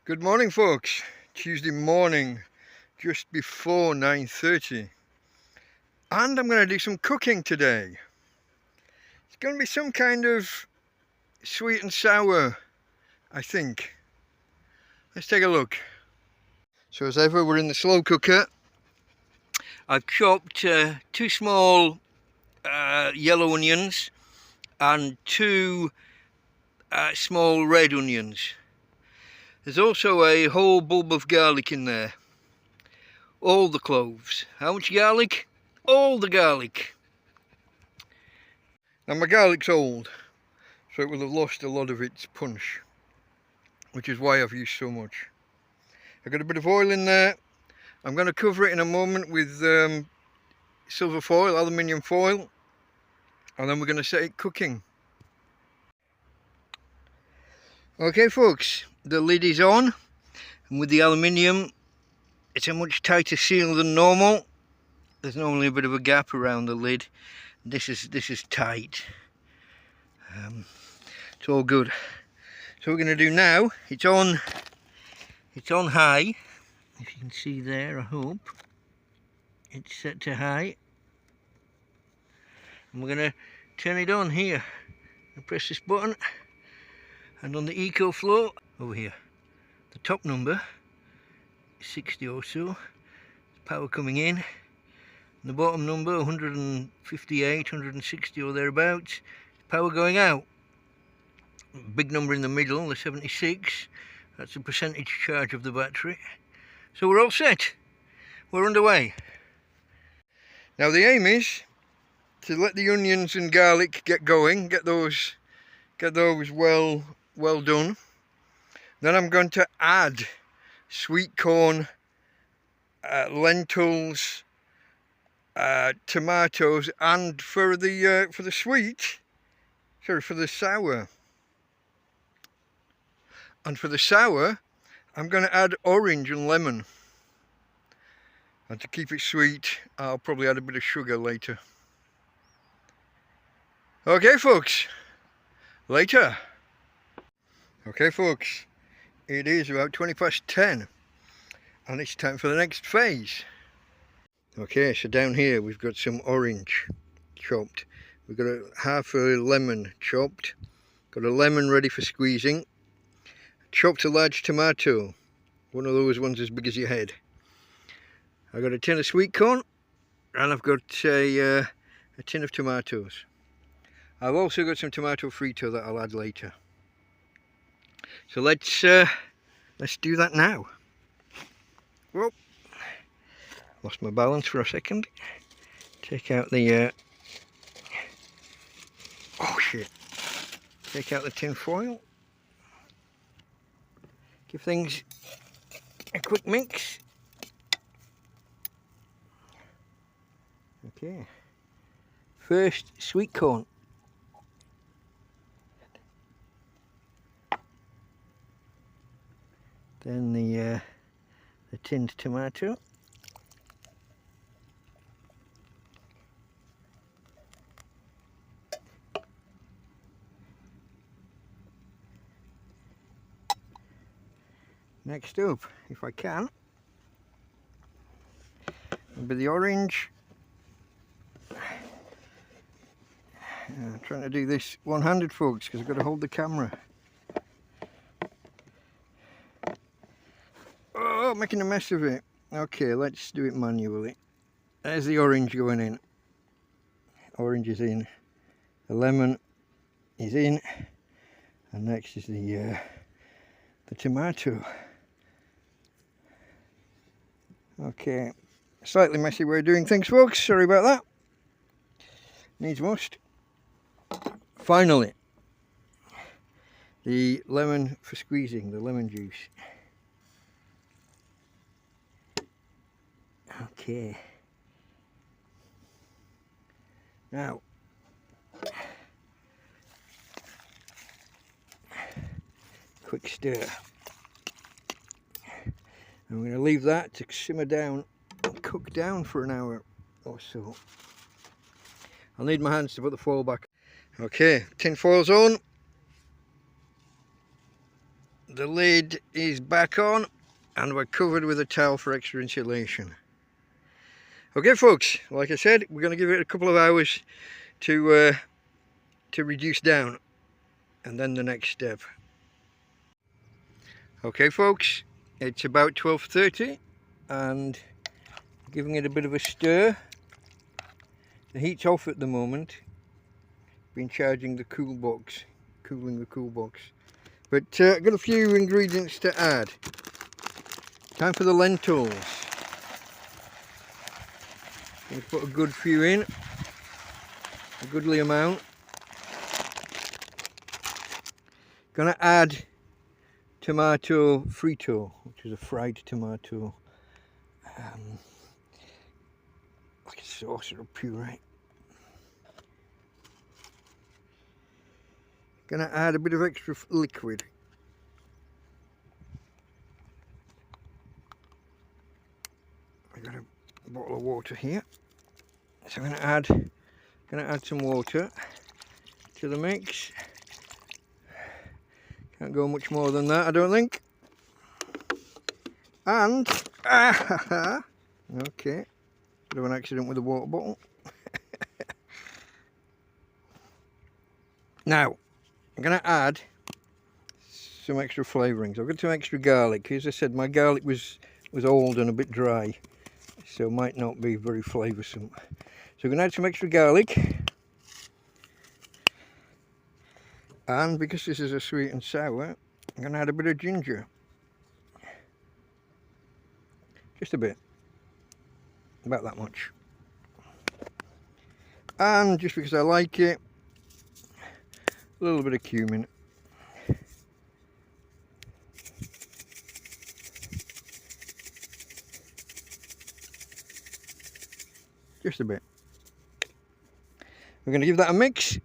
Good morning, folks. Tuesday morning, just before 9:30, and I'm going to do some cooking today. It's going to be some kind of sweet and sour, I think. Let's take a look. So as ever, we're in the slow cooker. I've chopped 2 small yellow onions and 2 small red onions. There's also a whole bulb of garlic in there. All the cloves. How much garlic? All the garlic. Now my garlic's old, so it will have lost a lot of its punch, which is why I've used so much. I've got a bit of oil in there. I'm going to cover it in a moment with silver foil, aluminium foil, and then we're going to set it cooking. Okay folks, the lid is on, and with the aluminium it's a much tighter seal than normal. There's normally a bit of a gap around the lid. This is tight. It's all good. So what we're going to do now, it's on high, if you can see there, I hope. It's set to high. And we're going to turn it on here. And press this button, and on the eco flow over here, the top number is 60 or so. There's power coming in. And the bottom number, 158, 160 or thereabouts, power going out. Big number in the middle, the 76, that's the percentage charge of the battery. So we're all set. We're underway. Now the aim is to let the onions and garlic get going, get those well done. Then I'm going to add sweet corn, lentils, tomatoes, and for the sour. And for the sour, I'm going to add orange and lemon. And to keep it sweet, I'll probably add a bit of sugar later. Okay folks, later. Okay folks, it is about 20 past 10 and it's time for the next phase. Okay, so down here we've got some orange chopped. We've got half a lemon chopped. Got a lemon ready for squeezing. Chopped a large tomato, one of those ones as big as your head. I've got a tin of sweet corn, and I've got a tin of tomatoes. I've also got some tomato frito that I'll add later. So let's do that now. Whoa, lost my balance for a second. Take out the oh shit! Take out the tin foil. Give things a quick mix. Okay. First, sweet corn. Then the tinned tomato. Next up, if I can, will be the orange. I'm trying to do this one-handed, folks, because I've got to hold the camera. Oh, making a mess of it. Okay, let's do it manually. There's the orange going in. Orange is in. The lemon is in. And next is the tomato. Okay, slightly messy way of doing things, folks. Sorry about that. Needs must. Finally, the lemon for squeezing, the lemon juice. Okay. Now, quick stir. I'm going to leave that to simmer down and cook down for an hour or so. I'll need my hands to put the foil back. Okay, tin foil's on. The lid is back on and we're covered with a towel for extra insulation. Okay folks, like I said, we're going to give it a couple of hours to reduce down, and then the next step. Okay folks, it's about 12:30 and giving it a bit of a stir. The heat's off at the moment. Been charging the cooling the cool box. But I've got a few ingredients to add. Time for the lentils. Going to put a good few in, a goodly amount. Going to add tomato frito, which is a fried tomato, like a sauce or a puree. Going to add a bit of extra liquid. I've got a bottle of water here, so I'm going to add some water to the mix. Can't go much more than that, I don't think. And okay, bit of an accident with the water bottle. Now I'm going to add some extra flavourings. I've got some extra garlic. As I said, my garlic was old and a bit dry, so might not be very flavoursome. So I'm going to add some extra garlic. And because this is a sweet and sour, I'm going to add a bit of ginger. Just a bit. About that much. And just because I like it, a little bit of cumin. Just a bit. We're going to give that a mix.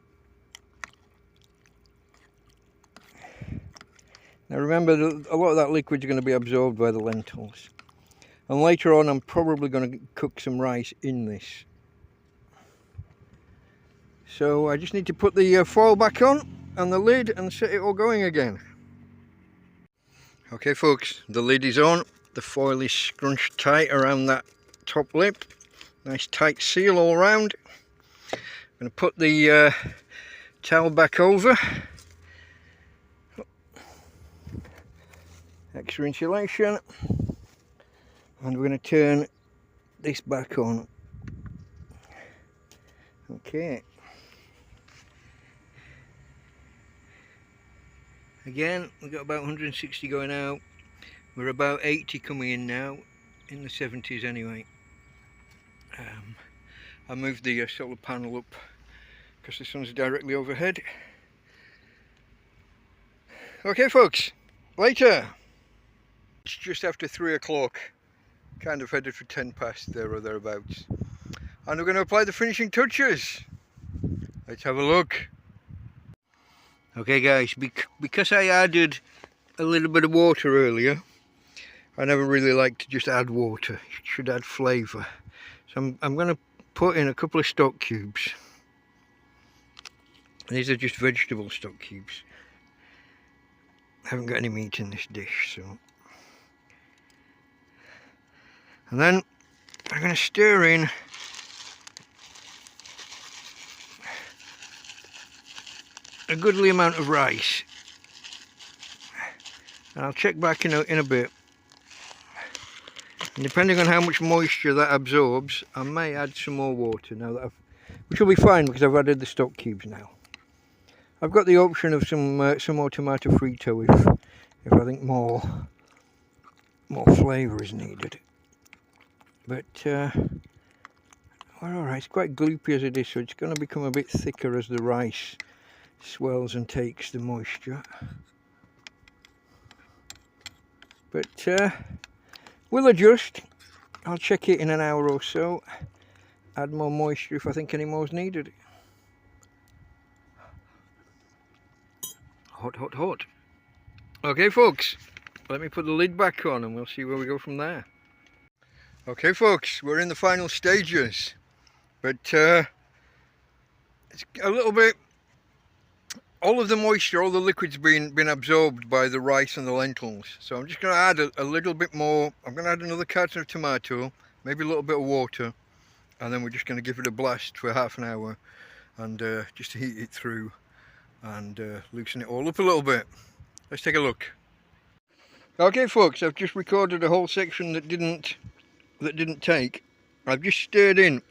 Now remember, a lot of that liquid is going to be absorbed by the lentils. And later on I'm probably going to cook some rice in this. So I just need to put the foil back on and the lid and set it all going again. Okay folks, the lid is on. The foil is scrunched tight around that top lip. Nice tight seal all around. I'm going to put the towel back over. Extra insulation. And we're going to turn this back on. Okay. Again, we've got about 160 going out. We're about 80 coming in now, in the 70s anyway. I moved the solar panel up because the sun's directly overhead. Okay folks, later. It's just after 3 o'clock, kind of headed for 10 past there or thereabouts. And we're going to apply the finishing touches. Let's have a look. Okay guys, because I added a little bit of water earlier, I never really like to just add water. You should add flavour. So I'm going to put in a couple of stock cubes. These are just vegetable stock cubes. I haven't got any meat in this dish, so. And then I'm going to stir in a goodly amount of rice, and I'll check back in a bit, and depending on how much moisture that absorbs I may add some more water now that which will be fine because I've added the stock cubes now. I've got the option of some more tomato frito if I think more flavour is needed, but we're alright. It's quite gloopy as it is, so it's going to become a bit thicker as the rice swells and takes the moisture, but we'll adjust. I'll check it in an hour or so, add more moisture if I think any more is needed. Hot, hot, hot. Okay folks, let me put the lid back on and we'll see where we go from there. Okay folks, we're in the final stages, but it's a little bit all of the moisture, all the liquid's been absorbed by the rice and the lentils. So I'm just going to add a little bit more. I'm going to add another carton of tomato, maybe a little bit of water, and then we're just going to give it a blast for half an hour and just to heat it through and loosen it all up a little bit. Let's take a look. Okay folks, I've just recorded a whole section that didn't take. I've just stirred in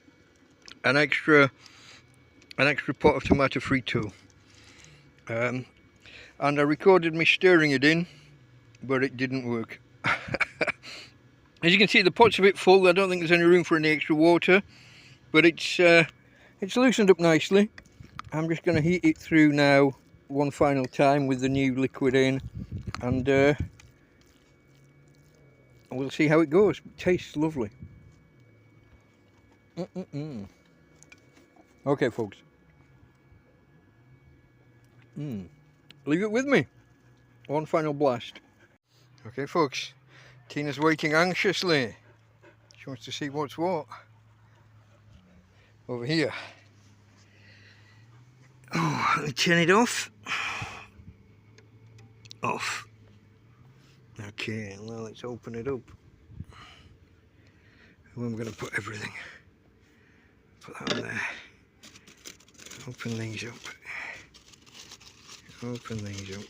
an extra pot of tomato frito. And I recorded me stirring it in, but it didn't work. As you can see, the pot's a bit full. I don't think there's any room for any extra water, but it's loosened up nicely. I'm just going to heat it through now one final time with the new liquid in, and we'll see how it goes. It tastes lovely. Okay folks, leave it with me. One final blast. Okay folks, Tina's waiting anxiously. She wants to see what's what over here. Oh, let me turn it off. Off. Okay, well, let's open it up. And we're going to put everything. Put that on there. Open these up. Open these up.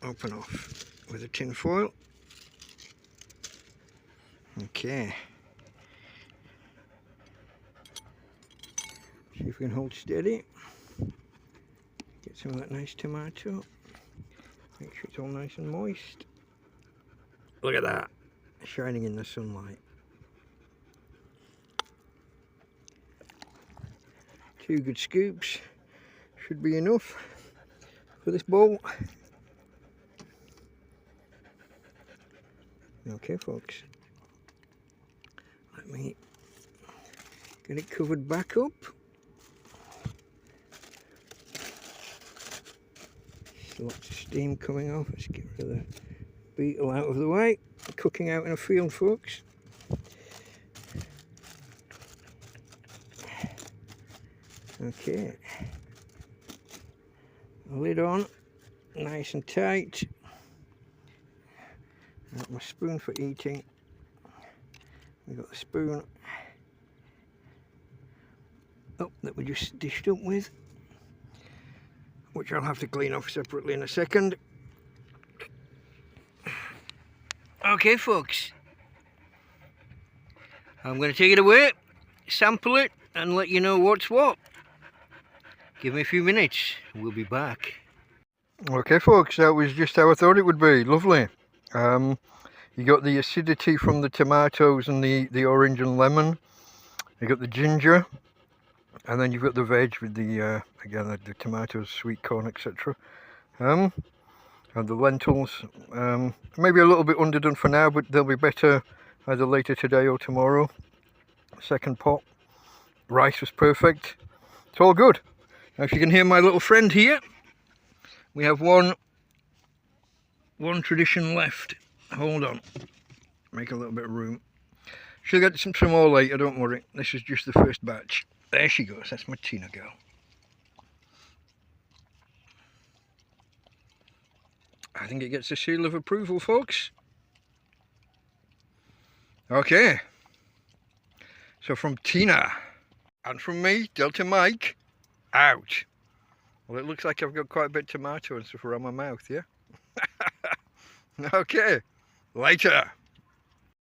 Open off with a tin foil. Okay. See if we can hold steady. Get some of that nice tomato. Make sure it's all nice and moist. Look at that, shining in the sunlight. 2 good scoops should be enough for this bowl. Okay folks, let me get it covered back up. Lots of steam coming off. Let's get rid of the beetle out of the way. Cooking out in a field folks. Okay, lid on, nice and tight. Got my spoon for eating. We've got the spoon that we just dished up with, which I'll have to clean off separately in a second. Okay folks, I'm going to take it away, sample it, and let you know what's what. Give me a few minutes, we'll be back. Okay folks, that was just how I thought it would be. Lovely. You got the acidity from the tomatoes and the orange and lemon. You got the ginger, and then you've got the veg with the again the tomatoes, sweet corn, etc. And the lentils, maybe a little bit underdone for now, but they'll be better either later today or tomorrow. Second pot. Rice was perfect. It's all good. Now if you can hear my little friend here, we have one tradition left. Hold on, make a little bit of room. She'll get some more later, don't worry. This is just the first batch. There she goes, that's my Tina girl. I think it gets a seal of approval, folks. Okay, so from Tina and from me, Delta Mike, out. Well, it looks like I've got quite a bit of tomato and stuff around my mouth, yeah? Okay, later.